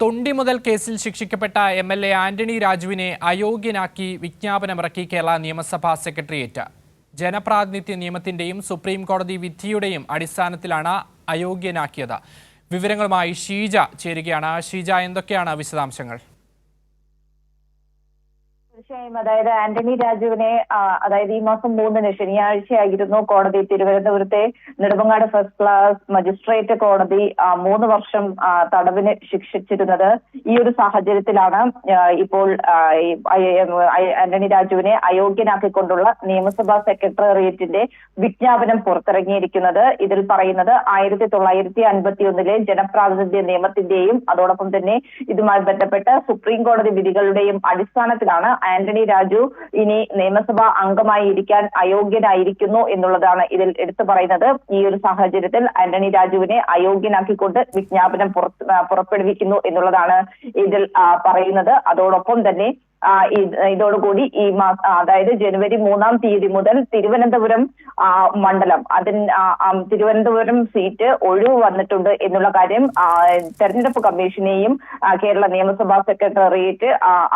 തൊണ്ടി മുതൽ കേസിൽ ശിക്ഷിക്കപ്പെട്ട എംഎൽഎ ആന്റണി രാജുവിനെ അയോഗ്യനാക്കി വിജ്ഞാപനമിറക്കി കേരള നിയമസഭാ സെക്രട്ടേറിയറ്റ്. ജനപ്രാതിനിധ്യ നിയമത്തിന്റെയും സുപ്രീം കോടതി വിധിയുടെയും അടിസ്ഥാനത്തിലാണ് അയോഗ്യനാക്കിയത്. വിവരങ്ങളുമായി ഷീജ ചേരുകയാണ്. ഷീജ, എന്തൊക്കെയാണ് വിശദാംശങ്ങൾ? തീർച്ചയായും അതായത് ആന്റണി രാജുവിനെ ഈ മാസം 3-ന് ശനിയാഴ്ചയായിരുന്നു കോടതി തിരുവനന്തപുരത്തെ നെടുമങ്ങാട് ഫസ്റ്റ് ക്ലാസ് മജിസ്ട്രേറ്റ് കോടതി 3 വർഷം തടവിന് ശിക്ഷിച്ചിരുന്നത്. ഈ ഒരു സാഹചര്യത്തിലാണ് ഇപ്പോൾ ആന്റണി രാജുവിനെ അയോഗ്യനാക്കിക്കൊണ്ടുള്ള നിയമസഭാ സെക്രട്ടേറിയറ്റിന്റെ വിജ്ഞാപനം പുറത്തിറങ്ങിയിരിക്കുന്നത്. ഇതിൽ പറയുന്നത് 1951 ജനപ്രാതിനിധ്യ നിയമത്തിന്റെയും അതോടൊപ്പം തന്നെ ഇതുമായി ബന്ധപ്പെട്ട് സുപ്രീം കോടതി വിധികളുടെയും അടിസ്ഥാനത്തിലാണ് ആന്റണി രാജു ഇനി നിയമസഭാ അംഗമായി ഇരിക്കാൻ അയോഗ്യനായിരിക്കുന്നു എന്നുള്ളതാണ് ഇതിൽ എടുത്തു പറയുന്നത്. ഈ ഒരു സാഹചര്യത്തിൽ ആന്റണി രാജുവിനെ അയോഗ്യനാക്കിക്കൊണ്ട് വിജ്ഞാപനം പുറപ്പെടുവിക്കുന്നു എന്നുള്ളതാണ് ഇതിൽ പറയുന്നത്. അതോടൊപ്പം തന്നെ ഇതോടുകൂടി ഈ മാസം അതായത് ജനുവരി 3-ാം തീയതി മുതൽ തിരുവനന്തപുരം മണ്ഡലം തിരുവനന്തപുരം സീറ്റ് ഒഴിവ് വന്നിട്ടുണ്ട് എന്നുള്ള കാര്യം തെരഞ്ഞെടുപ്പ് കമ്മീഷനെയും കേരള നിയമസഭാ സെക്രട്ടേറിയറ്റ്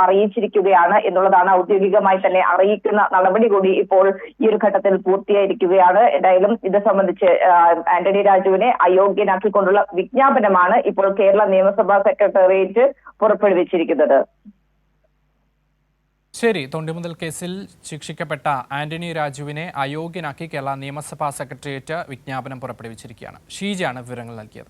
അറിയിച്ചിരിക്കുകയാണ് എന്നുള്ളതാണ്. ഔദ്യോഗികമായി തന്നെ അറിയിക്കുന്ന നടപടി കൂടി ഇപ്പോൾ ഈ ഒരു ഘട്ടത്തിൽ പൂർത്തിയായിരിക്കുകയാണ്. എന്തായാലും ഇത് സംബന്ധിച്ച് ആന്റണി രാജുവിനെ അയോഗ്യനാക്കിക്കൊണ്ടുള്ള വിജ്ഞാപനമാണ് ഇപ്പോൾ കേരള നിയമസഭാ സെക്രട്ടേറിയറ്റ് പുറപ്പെടുവിച്ചിരിക്കുന്നത്. ശരി, തൊണ്ടി മുതൽ കേസിൽ ശിക്ഷിക്കപ്പെട്ട ആന്റണി രാജുവിനെ അയോഗ്യനാക്കി കേരള നിയമസഭാ സെക്രട്ടേറിയറ്റ് വിജ്ഞാപനം പുറപ്പെടുവിച്ചിരിക്കുകയാണ്. ഷീജയാണ് വിവരങ്ങൾ നൽകിയത്.